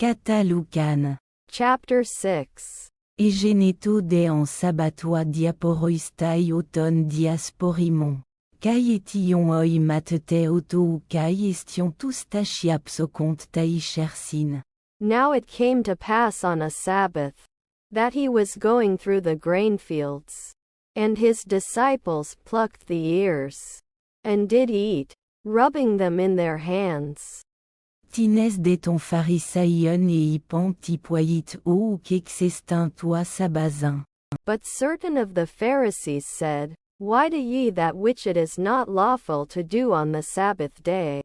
Katalukan. Chapter 6. Egeneto de en sabatoi diaporoistai auton diasporimon. Kai etion oi matete auto ou kai estion tous tachiapsocont tai chersin. Now it came to pass on a Sabbath, that he was going through the grain fields, and his disciples plucked the ears, and did eat, rubbing them in their hands. Tines de ton pharisaion et hypan tipoit ou kexestin toi sabazin. But certain of the Pharisees said, Why do ye that which it is not lawful to do on the Sabbath day?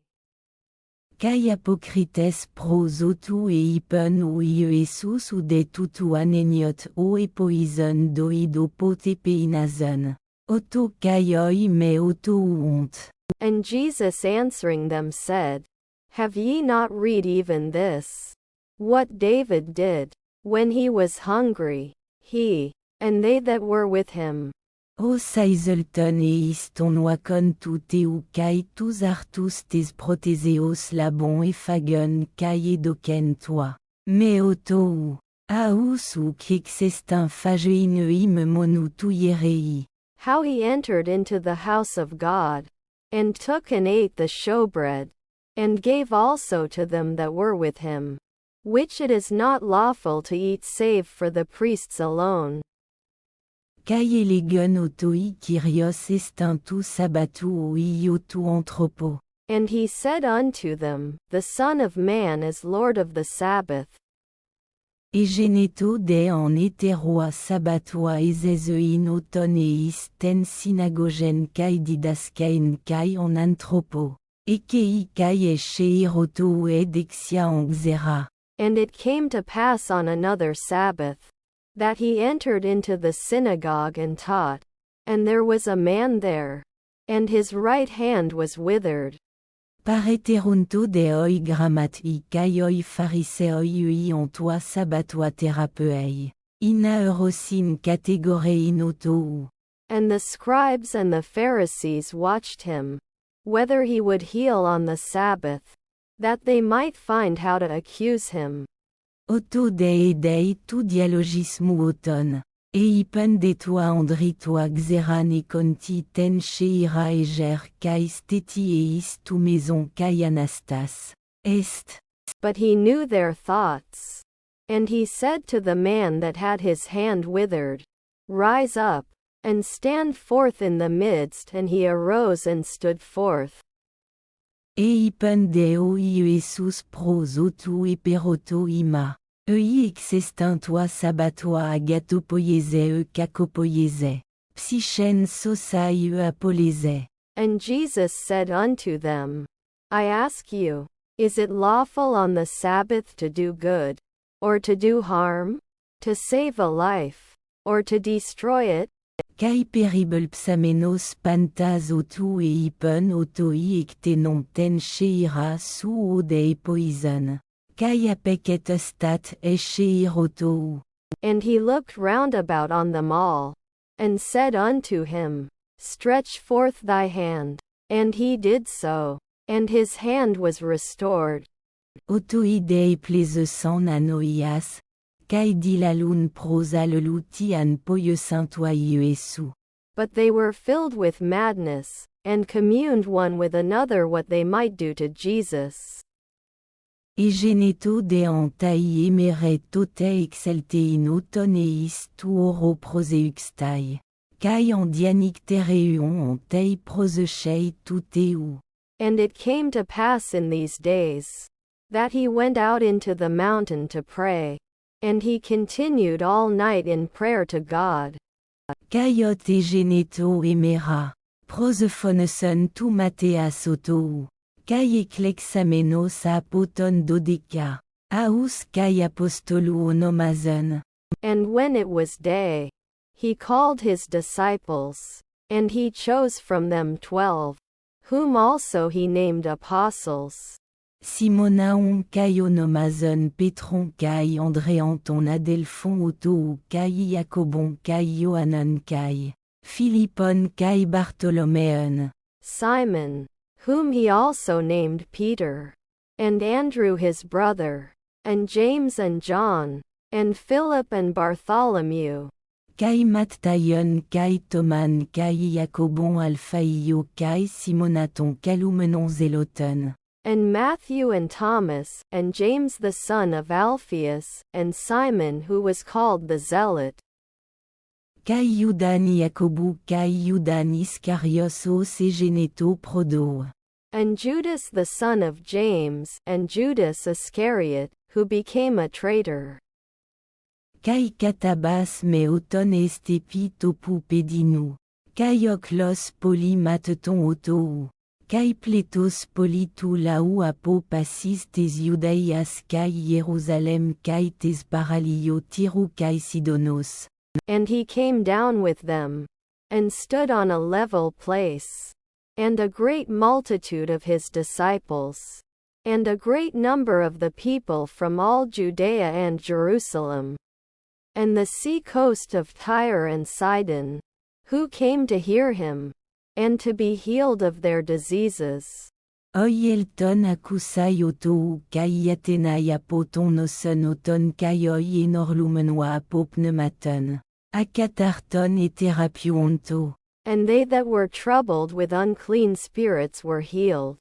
Kai apocrites pros autu et hypen ou iesus ou de tutu aneniot o epoison doido potepeinazon. Auto kai oi me auto ou honte. And Jesus answering them said, Have ye not read even this? What David did, when he was hungry, he, and they that were with him. O saiselton eis ton wakon tu te ou kai tous artus tes proteseos labon e fagun kai edoken toi. Me auto ou, aus ou kexestin fagein im monu tu yerei. How he entered into the house of God, and took and ate the showbread, and gave also to them that were with him, which it is not lawful to eat save for the priests alone. Kai elegun autoi kyrios estintu sabatu ou iotu anthropo. And he said unto them, The Son of Man is Lord of the Sabbath. Egeneto de en eteroa sabatoa ezezein auton eis ten synagogen kai didaskain kai en anthropo. Ekei kai esheiroto ou edexia en xera. And it came to pass on another Sabbath, that he entered into the synagogue and taught, and there was a man there, and his right hand was withered. Pareterunto de oi grammat I kai oi phariseoi ui en toi sabatoa therapeei. Ina eurosin categorein auto ou. And the scribes and the Pharisees watched him, whether he would heal on the Sabbath, that they might find how to accuse him. Auto de edei tu dialogismu auton. E ipen de toi andritoa xeran e conti ten sheira eger kai steti eis tu maison kai anastas. Est. But he knew their thoughts. And he said to the man that had his hand withered, Rise up, and stand forth in the midst. And he arose and stood forth. E ipen de oi iesus pros autu e peroto ima. Ei exestin toi sabatoa agatopoiese cacopoiese. Psychen sosai apolese. And Jesus said unto them, I ask you, is it lawful on the Sabbath to do good, or to do harm, to save a life, or to destroy it? Kai peribel psamenos pantas autu e ipen autoi ectenon ten sheira su ode poison. Kai apeket stat esheiroto. And he looked round about on them all, and said unto him, Stretch forth thy hand. And he did so, and his hand was restored. Autoidei plesesan anoias, kai dilalun prosalluti an poiesantoa iesu. But they were filled with madness, and communed one with another what they might do to Jesus. Egeneto de en tai emeret tote exeltein auton eis tu oro proseuxtai. Kai en dianictereuon en tei prosechei tuteu. And it came to pass in these days, that he went out into the mountain to pray, and he continued all night in prayer to God. Kaiot egeneto emera, prosephoneson tu mateas autou. Kai eklexamenos apoton dodeka. Aus kai apostolu onomazon. And when it was day, he called his disciples, and he chose from them 12, whom also he named apostles. Simonaon kai onomazon Petron kai Andréan ton adelphon auto kai Jacobon kai Johannon kai. Philippon kai Bartholomeon. Simon, whom he also named Peter, and Andrew his brother, and James and John, and Philip and Bartholomew, Kai Mattaion Kai Thoman Kai Jacobon Alphaio Kai Simonaton Calumenon Zeloton, and Matthew and Thomas, and James the son of Alphaeus, and Simon who was called the Zealot, Kai Judan Jacobu Kai Judan Iscarios os Geneto Prodo, and Judas the son of James, and Judas Iscariot, who became a traitor. Kai Katabas me auton estepi topu pedinu, Kai oklos poli mateton otou, Kai pletos poli tu lau apo passis tes Judaias Kai Jerusalem Kai tes paralio tiru Kai Sidonos. And he came down with them, and stood on a level place, and a great multitude of his disciples, and a great number of the people from all Judea and Jerusalem, and the sea coast of Tyre and Sidon, who came to hear him, and to be healed of their diseases. Oielton akusai otou Kai Yatenai apoton noson oton Kai oi enorlumenoi apopnematon, akatarton et therapiuonto. And they that were troubled with unclean spirits were healed.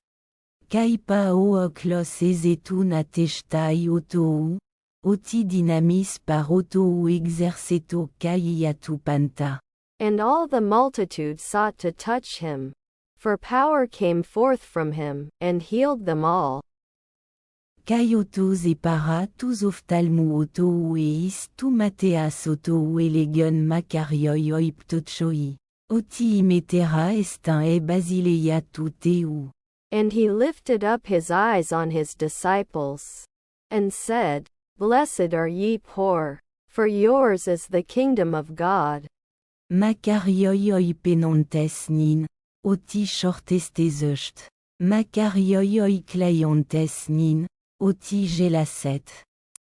Kai pao oklos ezetun ateshtai otou, oti dynamis par otou exerceto Kai iatupanta. And all the multitude sought to touch him, for power came forth from him, and healed them all. Kai otos para tous ophtalmou otou eis tu mateas otou elegon makarioi oiptochoi, oti imetera estin e basileia tu teu. And he lifted up his eyes on his disciples, and said, Blessed are ye poor, for yours is the kingdom of God. Makarioi oipenontes nin, oti shortestes eust, makarioi oikleiontes nin, oti gelaset.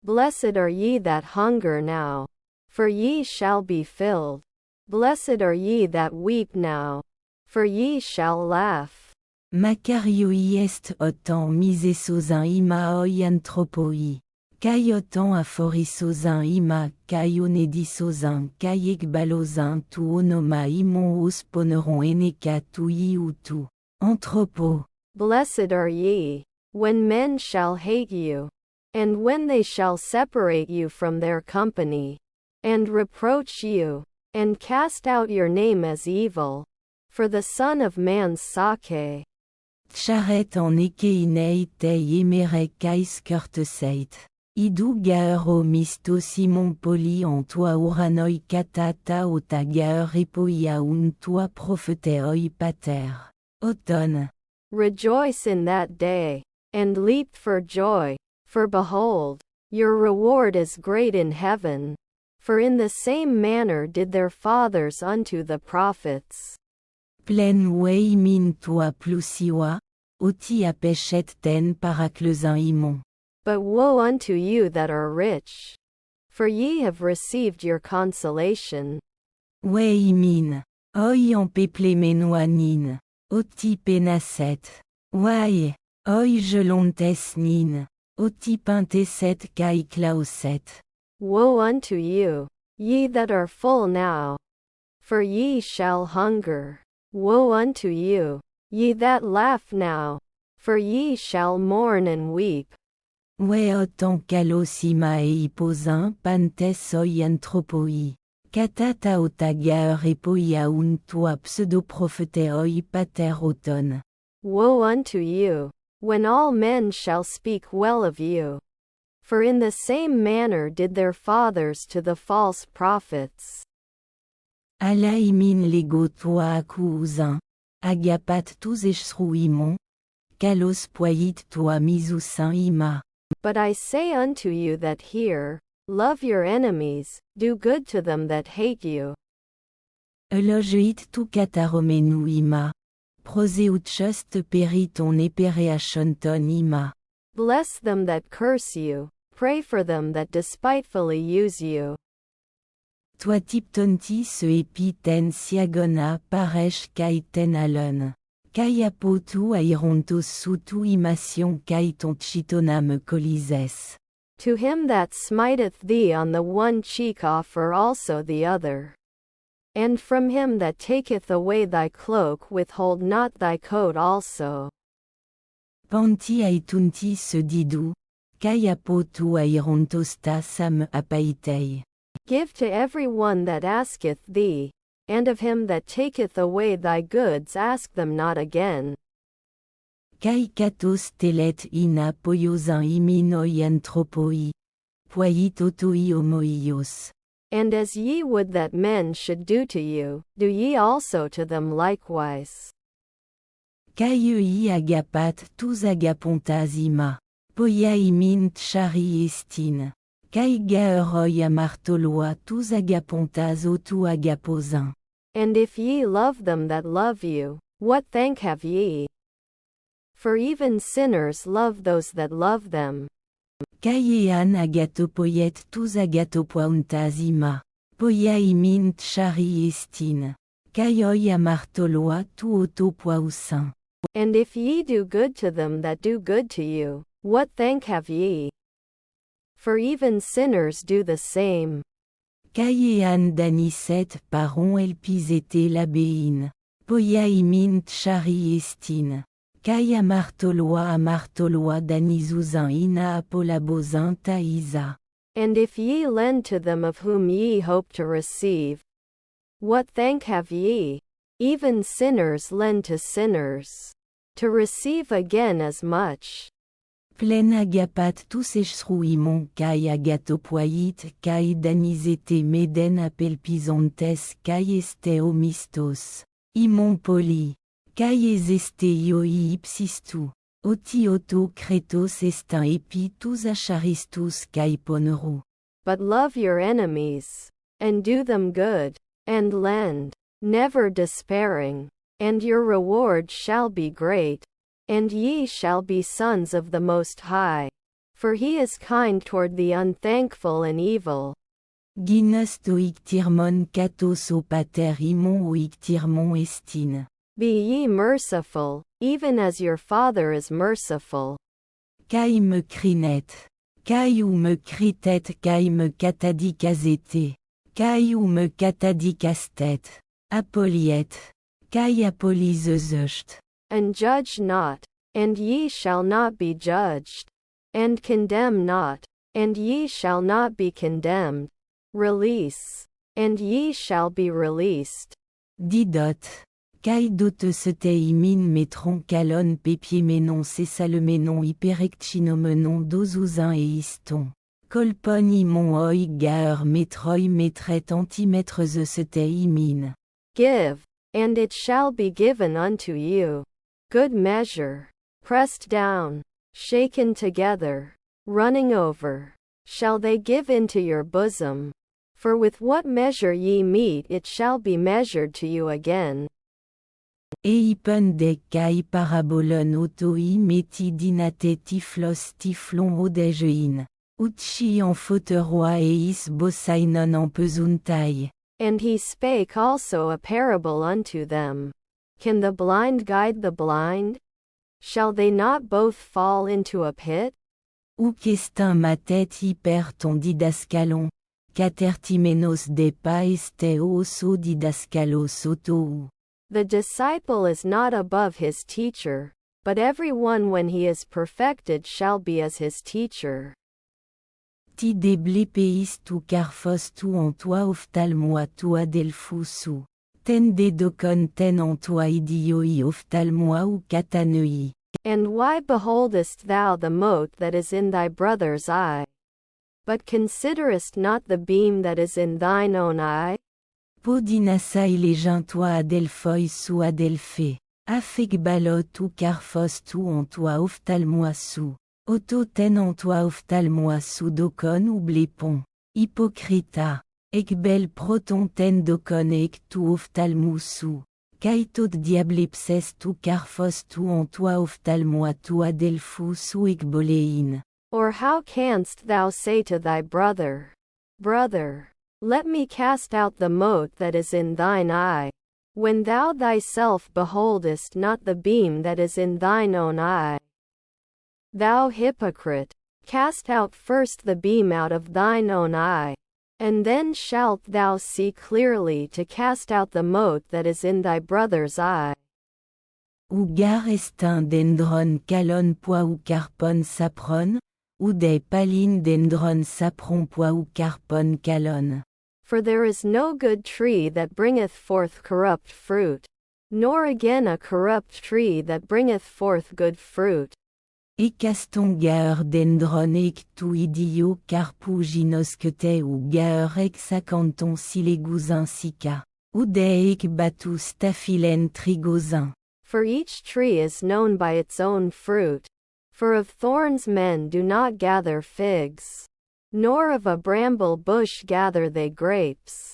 Blessed are ye that hunger now, for ye shall be filled. Blessed are ye that weep now, for ye shall laugh. Makarioi est otan misesosin ima oi anthropoi, kai otan aphorisosin ima kai onedisosin kai ekbalosin tu onoma imon os poneron eneka tu iutu, anthropo. Blessed are ye, when men shall hate you, and when they shall separate you from their company, and reproach you, and cast out your name as evil, for the Son of Man's sake. Tcharet en ekeinei tei emere kai skurteseit. Idu gaer o misto simon poli en toi uranoi katata ota gaer epoia un toi propheteoi pater. Automne. Rejoice in that day, and leap for joy, for behold, your reward is great in heaven. For in the same manner did their fathers unto the prophets. Plen wei min toi plusiwa, oti apechet ten paraclesin imon. But woe unto you that are rich, for ye have received your consolation. Wei min, oi en peplemenoa nin, oti penaset. Wai, oi gelontes nin, oti pinteset kai clauset. Woe unto you, ye that are full now, for ye shall hunger. Woe unto you, ye that laugh now, for ye shall mourn and weep. We otan kalosima e hiposin pantes oi anthropoi. Katata otaga epoia un toi pseudoprophete pater auton. Woe unto you, when all men shall speak well of you. For in the same manner did their fathers to the false prophets. Alaimin lego toi acousin, agapat tous echrouimon, kalos poit toi misusin ima. But I say unto you that hear, love your enemies, do good to them that hate you. Elogeit tu kataromenu ima, proseutchust periton epereachonton ima. Bless them that curse you, pray for them that despitefully use you. Toi tiptonti se epiten siagona paresh kai ten alon. Kai apotu airontos sutu imation kai ton chitonam colises. To him that smiteth thee on the one cheek offer also the other. And from him that taketh away thy cloak withhold not thy coat also. Panti aitunti se didu, kai apotu airontosta sam apaitei. Give to every one that asketh thee, and of him that taketh away thy goods ask them not again. Kai katos telet ina poiosan iminoi anthropoi, poiit otoi homoios. And as ye would that men should do to you, do ye also to them likewise. Kai ei agapat tous agapontas ima, poia imin tchari estin. Kai gaeroi amartoloa tous agapontas otu agaposin. And if ye love them that love you, what thank have ye? For even sinners love those that love them. Kai ean agatopoiet tous agatopountas ima, poia imin tchari estin. Kai oi amartoloa tu otopoausin. And if ye do good to them that do good to you, what thank have ye? For even sinners do the same. Kai ean daniset paron elpisete labein, poia imin tchari estin. Kai amartoloa danizuzin ina apolabozin taisa. And if ye lend to them of whom ye hope to receive, what thank have ye? Even sinners lend to sinners, to receive again as much. Plen agapat tous echsruimon kai agatopoait kai danizete meden apelpizontes kai este omistos. Imon poli. Kai ezeste ioi ipsistu. Oti oto kretos estin epi tous acharistus kai poneru. But love your enemies, and do them good, and lend, never despairing, and your reward shall be great, and ye shall be sons of the Most High. For he is kind toward the unthankful and evil. Guinas toictirmon katos o pater imon oictirmon estin. Be ye merciful, even as your Father is merciful. Kai me crinet. Kai ou me critet kai me catadicazete. Kai ou me catadicastet. Apoliet. Kai apolizeust. And judge not, and ye shall not be judged. And condemn not, and ye shall not be condemned. Release, and ye shall be released. Didot. Kai dote sete imin metron calon pepiemenon cessalemenon hyperectinomenon dozuzin et histon. Colpon imon oi gaer metroi metret antimetres sete imin. Give, and it shall be given unto you. Good measure, pressed down, shaken together, running over, shall they give into your bosom. For with what measure ye mete it shall be measured to you again. Eipen de kai parabolon otoi meti dinate tiflos tiflon odegein. Utchi en fauteroi eis bosainon en pesuntai. And he spake also a parable unto them. Can the blind guide the blind? Shall they not both fall into a pit? Ou qu'estin matet hyper ton didascalon, catertimenos de pa este oso didascalos otou. The disciple is not above his teacher, but every one when he is perfected shall be as his teacher. Ti deblepeis tu carfos tu en toi ophtalmoa tu adelfusu. Ten de docon ten en toi idioi ophtalmoa ou catanei. And why beholdest thou the mote that is in thy brother's eye, but considerest not the beam that is in thine own eye? Podinasai legin toi adelphoi su adelphe. Afek balot ou carfos tu en toi ophtalmoa su. Auto ten en toi ophtalmoa su docon ou blepon. Hypocrita. Ec bel proton ten docon ec tu ophtalmou su. Kaitot diablepses tu carfos tu en toi ophtalmoa tu adelphou su ec bolein. Or how canst thou say to thy brother, Brother, let me cast out the mote that is in thine eye, when thou thyself beholdest not the beam that is in thine own eye? Thou hypocrite, Cast out first the beam out of thine own eye, and then shalt thou see clearly to cast out the mote that is in thy brother's eye. Ou gar estin dendron calon poa ou carpon sapron, ou des palines dendron sapron poa ou carpon calon. For there is no good tree that bringeth forth corrupt fruit, nor again a corrupt tree that bringeth forth good fruit. E caston gaer dendron ec tu idio carpou ginosquete ou gaer ec sacanton silegousin sica, ou des ec batou staphylen trigozin. For each tree is known by its own fruit. For of thorns men do not gather figs, nor of a bramble bush gather they grapes.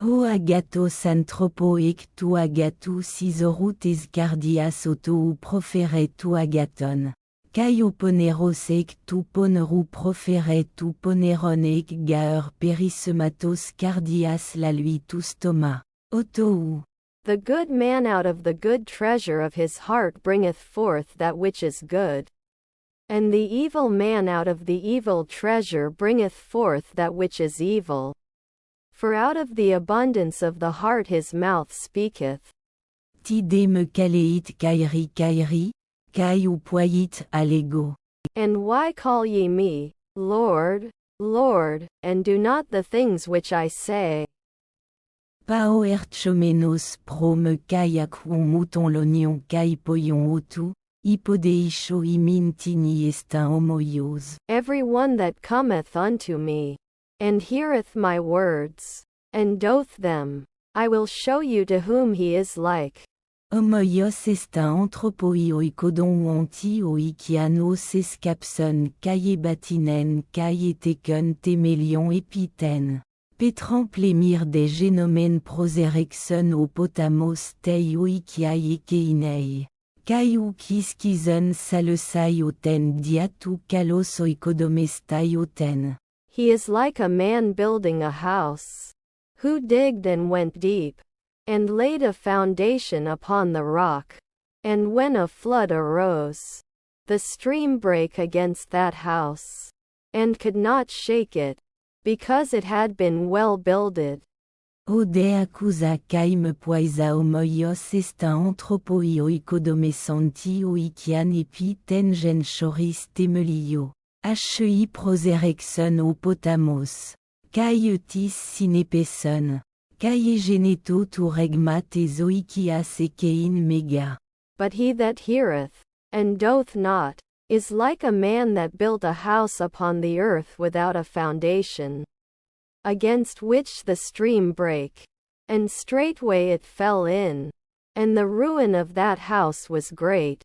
O agatos anthropo ec tu agatou sisorutes cardias auto ou profere tu agaton. Kai oponeros ec tu ponerou profere tu poneron ec gaer perissematos cardias la lui tu stoma. Auto ou. The good man out of the good treasure of his heart bringeth forth that which is good. And the evil man out of the evil treasure bringeth forth that which is evil. For out of the abundance of the heart his mouth speaketh. Tide me kaleit kairi kairi, kai ou poyit allego. And why call ye me, Lord, Lord, and do not the things which I say? Pao erchomenos pro me kai aquon mouton l'oignon kai poyon otu, hypodeisho imin tini estin homoios. Every one that cometh unto me, and heareth my words, and doth them, I will show you to whom he is like. Homoios estin anthropoi oikodon ou anti oikianos escapson kai batinen kai eteken temelion epiten. Pétramp l'émir des génomènes proserexon au potamos tei oikiai ekeinei. Kai ou kiskizon salesai oten diatu kalos oikodomestai oten. He is like a man building a house, who digged and went deep, and laid a foundation upon the rock. And when a flood arose, the stream brake against that house, and could not shake it, because it had been well builded. Ode accusa kai me poisa homoios estin anthropoi oikodomesanti oikian epi ten gen choris temelio. Hei proserexon o potamos. Kai eutis sinepeson. Kai egeneto tu regmat ezoikias ekein mega. But he that heareth, and doth not, is like a man that built a house upon the earth without a foundation, against which the stream brake, and straightway it fell in, and the ruin of that house was great.